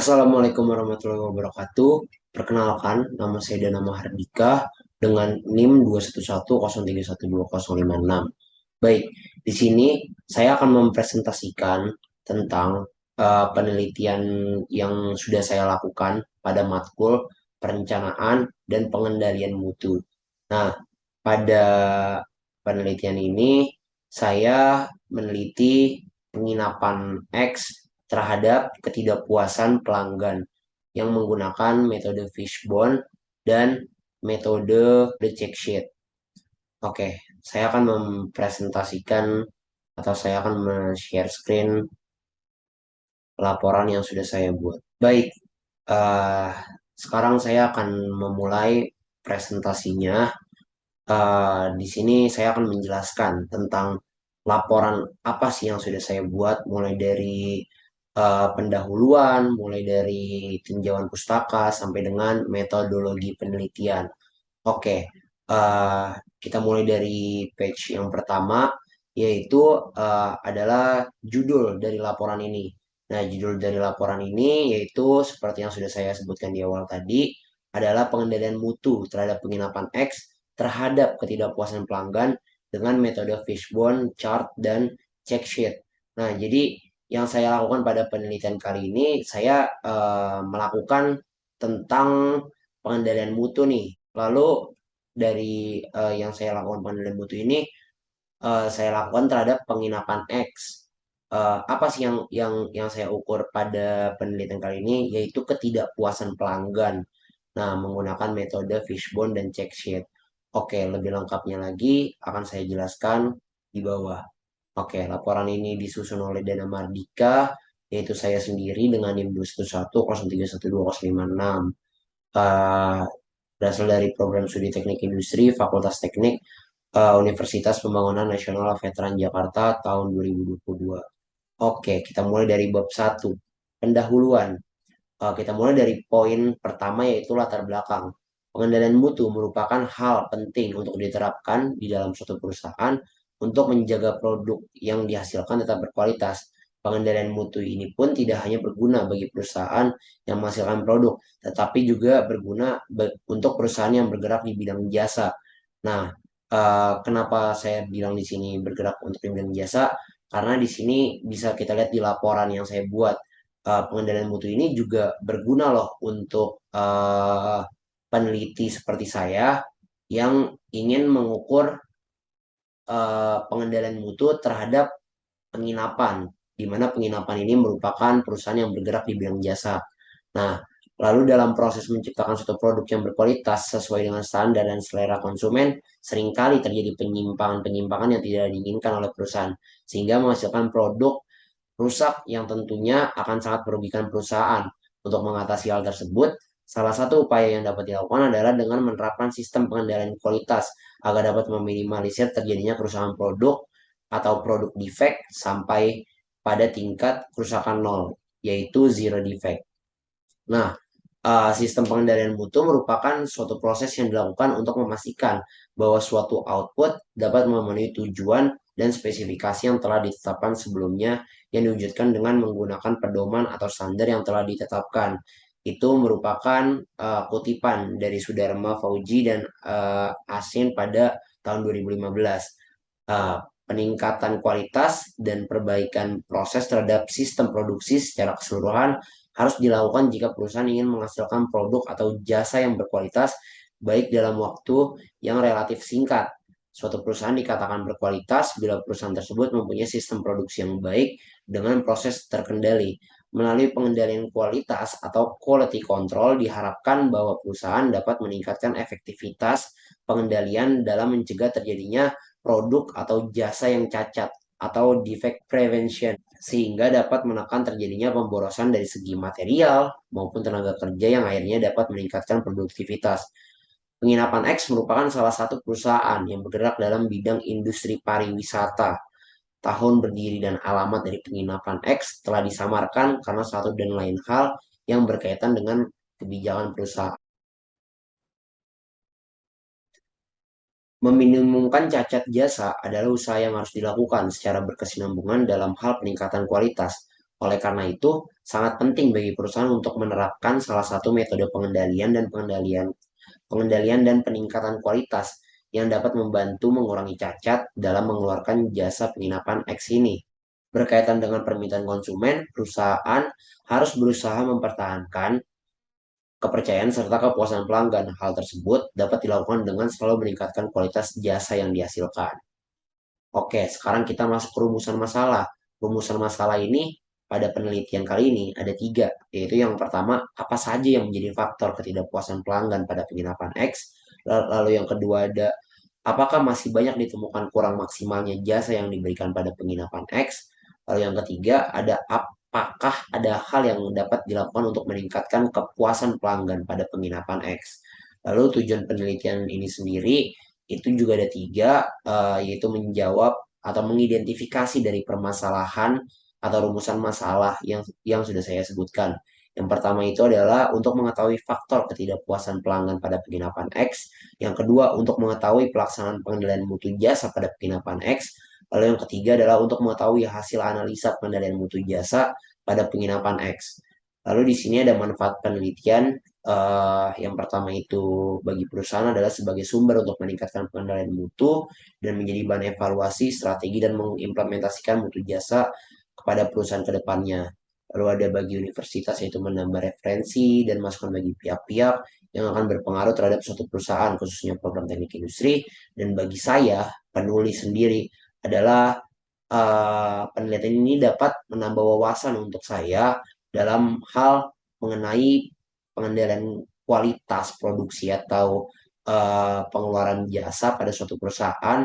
Assalamualaikum warahmatullahi wabarakatuh. Perkenalkan, nama saya Dana Mahardika dengan NIM 21103120056. Baik, di sini saya akan mempresentasikan tentang penelitian yang sudah saya lakukan pada matkul perencanaan dan pengendalian mutu. Nah, pada penelitian ini saya meneliti penginapan X terhadap ketidakpuasan pelanggan yang menggunakan metode fishbone dan metode the check sheet. Oke, saya akan mempresentasikan atau saya akan share screen laporan yang sudah saya buat. Baik, eh, sekarang saya akan memulai presentasinya. Di sini saya akan menjelaskan tentang laporan apa sih yang sudah saya buat, mulai dari pendahuluan, mulai dari tinjauan pustaka sampai dengan metodologi penelitian. Oke, eh, kita mulai dari page yang pertama, yaitu adalah judul dari laporan ini. Nah, judul dari laporan ini yaitu seperti yang sudah saya sebutkan di awal tadi, adalah pengendalian mutu terhadap penginapan X terhadap ketidakpuasan pelanggan dengan metode fishbone, chart, dan check sheet. Nah, jadi yang saya lakukan pada penelitian kali ini, saya melakukan tentang pengendalian mutu nih. Lalu dari yang saya lakukan pengendalian mutu ini, saya lakukan terhadap penginapan X. Apa sih yang saya ukur pada penelitian kali ini, yaitu ketidakpuasan pelanggan. Nah, menggunakan metode fishbone dan check sheet. Oke, lebih lengkapnya lagi akan saya jelaskan di bawah. Oke, laporan ini disusun oleh Dana Mardika, yaitu saya sendiri dengan NIM 21103120056. Uh, Berasal dari program studi teknik industri Fakultas Teknik Universitas Pembangunan Nasional Veteran Jakarta tahun 2022. Oke, kita mulai dari bab satu, pendahuluan. Kita mulai dari poin pertama yaitu latar belakang. Pengendalian mutu merupakan hal penting untuk diterapkan di dalam suatu perusahaan untuk menjaga produk yang dihasilkan tetap berkualitas. Pengendalian mutu ini pun tidak hanya berguna bagi perusahaan yang menghasilkan produk, tetapi juga berguna untuk perusahaan yang bergerak di bidang jasa. Nah, kenapa saya bilang di sini bergerak untuk di bidang jasa? Karena di sini bisa kita lihat di laporan yang saya buat, pengendalian mutu ini juga berguna loh untuk peneliti seperti saya yang ingin mengukur pengendalian mutu terhadap penginapan, di mana penginapan ini merupakan perusahaan yang bergerak di bidang jasa. Nah, lalu dalam proses menciptakan suatu produk yang berkualitas sesuai dengan standar dan selera konsumen, seringkali terjadi penyimpangan-penyimpangan yang tidak diinginkan oleh perusahaan, sehingga menghasilkan produk rusak yang tentunya akan sangat merugikan perusahaan. Untuk mengatasi hal tersebut, salah satu upaya yang dapat dilakukan adalah dengan menerapkan sistem pengendalian kualitas agar dapat meminimalisir terjadinya kerusakan produk atau produk defect sampai pada tingkat kerusakan nol, yaitu zero defect. Nah, sistem pengendalian mutu merupakan suatu proses yang dilakukan untuk memastikan bahwa suatu output dapat memenuhi tujuan dan spesifikasi yang telah ditetapkan sebelumnya yang diwujudkan dengan menggunakan pedoman atau standar yang telah ditetapkan. Itu merupakan kutipan dari Sudarma Fauji dan Asin pada tahun 2015. Uh, Peningkatan kualitas dan perbaikan proses terhadap sistem produksi secara keseluruhan harus dilakukan jika perusahaan ingin menghasilkan produk atau jasa yang berkualitas baik dalam waktu yang relatif singkat. Suatu perusahaan dikatakan berkualitas bila perusahaan tersebut mempunyai sistem produksi yang baik dengan proses terkendali. Melalui pengendalian kualitas atau quality control diharapkan bahwa perusahaan dapat meningkatkan efektivitas pengendalian dalam mencegah terjadinya produk atau jasa yang cacat atau defect prevention, sehingga dapat menekan terjadinya pemborosan dari segi material maupun tenaga kerja yang akhirnya dapat meningkatkan produktivitas. Penginapan X merupakan salah satu perusahaan yang bergerak dalam bidang industri pariwisata. Tahun berdiri dan alamat dari penginapan X telah disamarkan karena satu dan lain hal yang berkaitan dengan kebijakan perusahaan. Meminimumkan cacat jasa adalah usaha yang harus dilakukan secara berkesinambungan dalam hal peningkatan kualitas. Oleh karena itu, sangat penting bagi perusahaan untuk menerapkan salah satu metode pengendalian dan peningkatan kualitas yang dapat membantu mengurangi cacat dalam mengeluarkan jasa penginapan X ini. Berkaitan dengan permintaan konsumen, perusahaan harus berusaha mempertahankan kepercayaan serta kepuasan pelanggan. Hal tersebut dapat dilakukan dengan selalu meningkatkan kualitas jasa yang dihasilkan. Oke, sekarang kita masuk ke rumusan masalah. Rumusan masalah ini pada penelitian kali ini ada tiga, yaitu yang pertama, apa saja yang menjadi faktor ketidakpuasan pelanggan pada penginapan X. Lalu yang kedua ada, apakah masih banyak ditemukan kurang maksimalnya jasa yang diberikan pada penginapan X. Lalu yang ketiga ada, apakah ada hal yang dapat dilakukan untuk meningkatkan kepuasan pelanggan pada penginapan X. Lalu tujuan penelitian ini sendiri itu juga ada tiga, yaitu menjawab atau mengidentifikasi dari permasalahan atau rumusan masalah yang sudah saya sebutkan. Yang pertama itu adalah untuk mengetahui faktor ketidakpuasan pelanggan pada penginapan X. Yang kedua, untuk mengetahui pelaksanaan pengendalian mutu jasa pada penginapan X. Lalu yang ketiga adalah untuk mengetahui hasil analisa pengendalian mutu jasa pada penginapan X. Lalu di sini ada manfaat penelitian. Yang pertama itu bagi perusahaan adalah sebagai sumber untuk meningkatkan pengendalian mutu dan menjadi bahan evaluasi, strategi, dan mengimplementasikan mutu jasa kepada perusahaan ke depannya. Lalu ada bagi universitas yaitu menambah referensi dan masukan bagi pihak-pihak yang akan berpengaruh terhadap suatu perusahaan, khususnya program teknik industri. Dan bagi saya, penulis sendiri adalah, penelitian ini dapat menambah wawasan untuk saya dalam hal mengenai pengendalian kualitas produksi atau pengeluaran jasa pada suatu perusahaan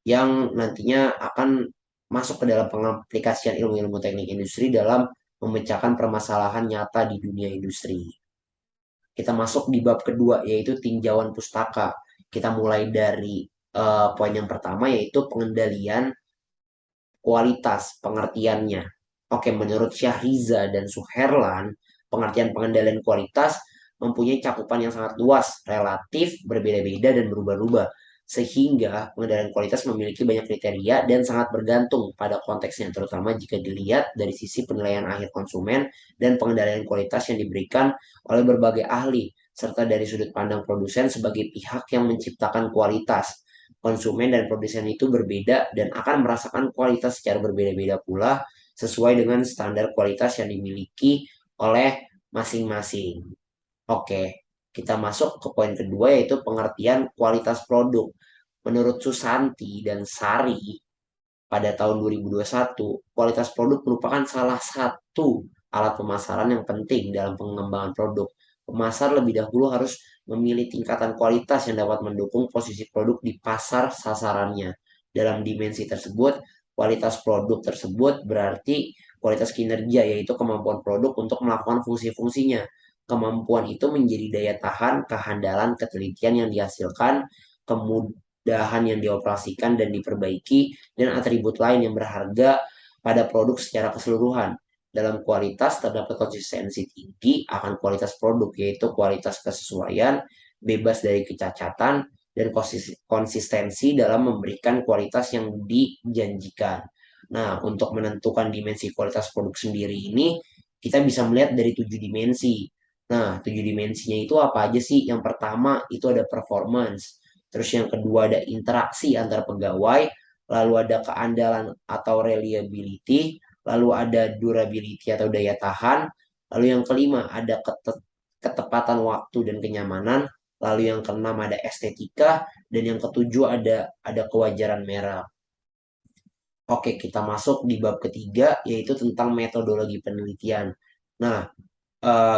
yang nantinya akan masuk ke dalam pengaplikasian ilmu-ilmu teknik industri dalam memecahkan permasalahan nyata di dunia industri. Kita masuk di bab kedua yaitu tinjauan pustaka. Kita mulai dari poin yang pertama yaitu pengendalian kualitas pengertiannya. Oke, menurut Syahriza dan Suherlan, pengertian pengendalian kualitas mempunyai cakupan yang sangat luas, relatif, berbeda-beda, dan berubah-ubah. Sehingga pengendalian kualitas memiliki banyak kriteria dan sangat bergantung pada konteksnya, terutama jika dilihat dari sisi penilaian akhir konsumen dan pengendalian kualitas yang diberikan oleh berbagai ahli, serta dari sudut pandang produsen sebagai pihak yang menciptakan kualitas. Konsumen dan produsen itu berbeda dan akan merasakan kualitas secara berbeda-beda pula sesuai dengan standar kualitas yang dimiliki oleh masing-masing. Oke, kita masuk ke poin kedua yaitu pengertian kualitas produk. Menurut Susanti dan Sari pada tahun 2021, kualitas produk merupakan salah satu alat pemasaran yang penting dalam pengembangan produk. Pemasar lebih dahulu harus memilih tingkatan kualitas yang dapat mendukung posisi produk di pasar sasarannya. Dalam dimensi tersebut, kualitas produk tersebut berarti kualitas kinerja, yaitu kemampuan produk untuk melakukan fungsi-fungsinya. Kemampuan itu menjadi daya tahan, kehandalan, ketelitian yang dihasilkan, kemudahan yang dioperasikan dan diperbaiki, dan atribut lain yang berharga pada produk secara keseluruhan. Dalam kualitas terdapat konsistensi tinggi akan kualitas produk, yaitu kualitas kesesuaian, bebas dari kecacatan, dan konsistensi dalam memberikan kualitas yang dijanjikan. Nah, untuk menentukan dimensi kualitas produk sendiri ini, kita bisa melihat dari 7 dimensi. Nah, 7 dimensinya itu apa aja sih? Yang pertama itu ada performance. Terus yang kedua ada interaksi antar pegawai, lalu ada keandalan atau reliability, lalu ada durability atau daya tahan, lalu yang kelima ada ketepatan waktu dan kenyamanan, lalu yang keenam ada estetika, dan yang ketujuh ada kewajaran merek. Oke, kita masuk di bab ketiga yaitu tentang metodologi penelitian. Nah,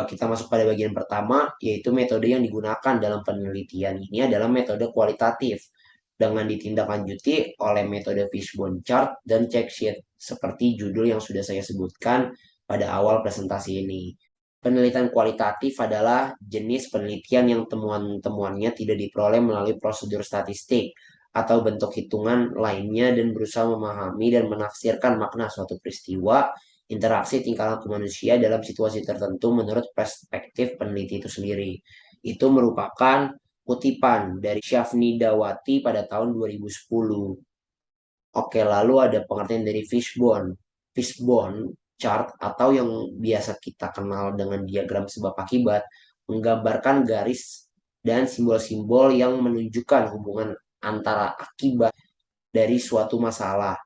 kita masuk pada bagian pertama, yaitu metode yang digunakan dalam penelitian ini adalah metode kualitatif dengan ditindaklanjuti oleh metode fishbone chart dan check sheet seperti judul yang sudah saya sebutkan pada awal presentasi ini. Penelitian kualitatif adalah jenis penelitian yang temuan-temuannya tidak diperoleh melalui prosedur statistik atau bentuk hitungan lainnya dan berusaha memahami dan menafsirkan makna suatu peristiwa interaksi tingkah laku manusia dalam situasi tertentu menurut perspektif peneliti itu sendiri. Itu merupakan kutipan dari Syafni Dawati pada tahun 2010. Oke, lalu ada pengertian dari fishbone. Fishbone chart atau yang biasa kita kenal dengan diagram sebab akibat menggambarkan garis dan simbol-simbol yang menunjukkan hubungan antara akibat dari suatu masalah.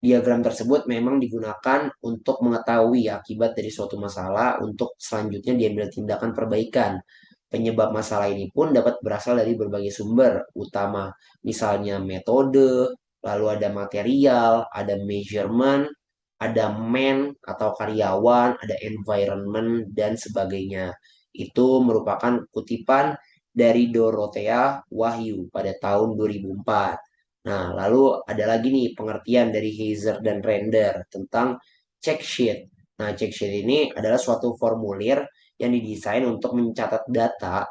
Diagram tersebut memang digunakan untuk mengetahui akibat dari suatu masalah untuk selanjutnya diambil tindakan perbaikan. Penyebab masalah ini pun dapat berasal dari berbagai sumber utama, misalnya metode, lalu ada material, ada measurement, ada man atau karyawan, ada environment, dan sebagainya. Itu merupakan kutipan dari Dorothea Wahyu pada tahun 2004. Nah, lalu ada lagi nih pengertian dari Heiser dan Render tentang check sheet. Nah, check sheet ini adalah suatu formulir yang didesain untuk mencatat data.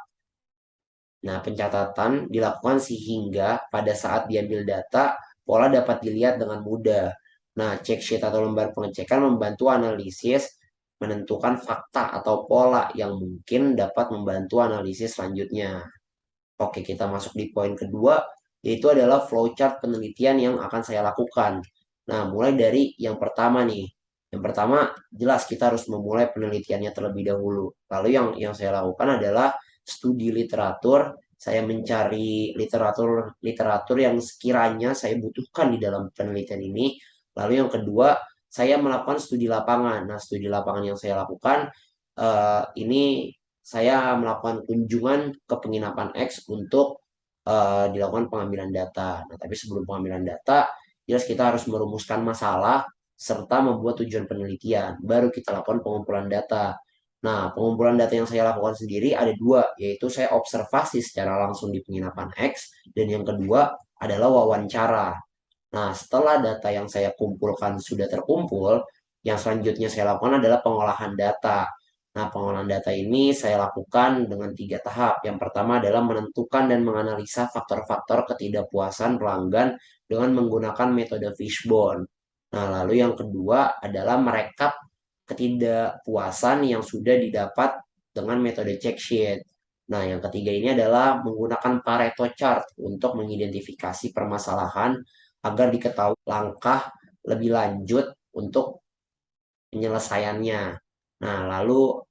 Nah, pencatatan dilakukan sehingga pada saat diambil data, pola dapat dilihat dengan mudah. Nah, check sheet atau lembar pengecekan membantu analisis menentukan fakta atau pola yang mungkin dapat membantu analisis selanjutnya. Oke, kita masuk di poin kedua, yaitu adalah flowchart penelitian yang akan saya lakukan. Nah, mulai dari yang pertama nih. Yang pertama, jelas kita harus memulai penelitiannya terlebih dahulu. Lalu yang saya lakukan adalah studi literatur. Saya mencari literatur yang sekiranya saya butuhkan di dalam penelitian ini. Lalu yang kedua, saya melakukan studi lapangan. Nah, studi lapangan yang saya lakukan ini saya melakukan kunjungan ke penginapan X untuk dilakukan pengambilan data. Nah, tapi sebelum pengambilan data, jelas kita harus merumuskan masalah serta membuat tujuan penelitian. Baru kita lakukan pengumpulan data. Nah, pengumpulan data yang saya lakukan sendiri ada dua, yaitu saya observasi secara langsung di penginapan X, dan yang kedua adalah wawancara. Nah, setelah data yang saya kumpulkan sudah terkumpul, yang selanjutnya saya lakukan adalah pengolahan data. Nah, pengolahan data ini saya lakukan dengan tiga tahap. Yang pertama adalah menentukan dan menganalisa faktor-faktor ketidakpuasan pelanggan dengan menggunakan metode fishbone. Nah, lalu yang kedua adalah merekap ketidakpuasan yang sudah didapat dengan metode check sheet. Nah, yang ketiga ini adalah menggunakan Pareto chart untuk mengidentifikasi permasalahan agar diketahui langkah lebih lanjut untuk penyelesaiannya. Nah, lalu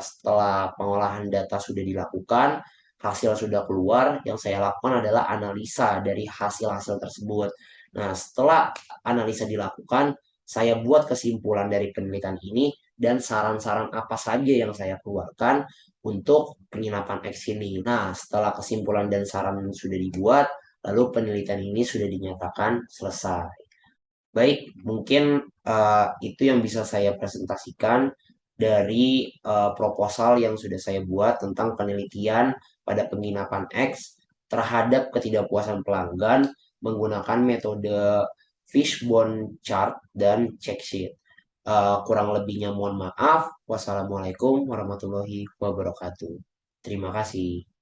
setelah pengolahan data sudah dilakukan, hasil sudah keluar, yang saya lakukan adalah analisa dari hasil-hasil tersebut. Nah, setelah analisa dilakukan, saya buat kesimpulan dari penelitian ini dan saran-saran apa saja yang saya keluarkan untuk penginapan X ini. Nah, setelah kesimpulan dan saran sudah dibuat, lalu penelitian ini sudah dinyatakan selesai. Baik, mungkin itu yang bisa saya presentasikan dari proposal yang sudah saya buat tentang penelitian pada penginapan X terhadap ketidakpuasan pelanggan menggunakan metode fishbone chart dan check sheet. Kurang lebihnya mohon maaf. Wassalamualaikum warahmatullahi wabarakatuh. Terima kasih.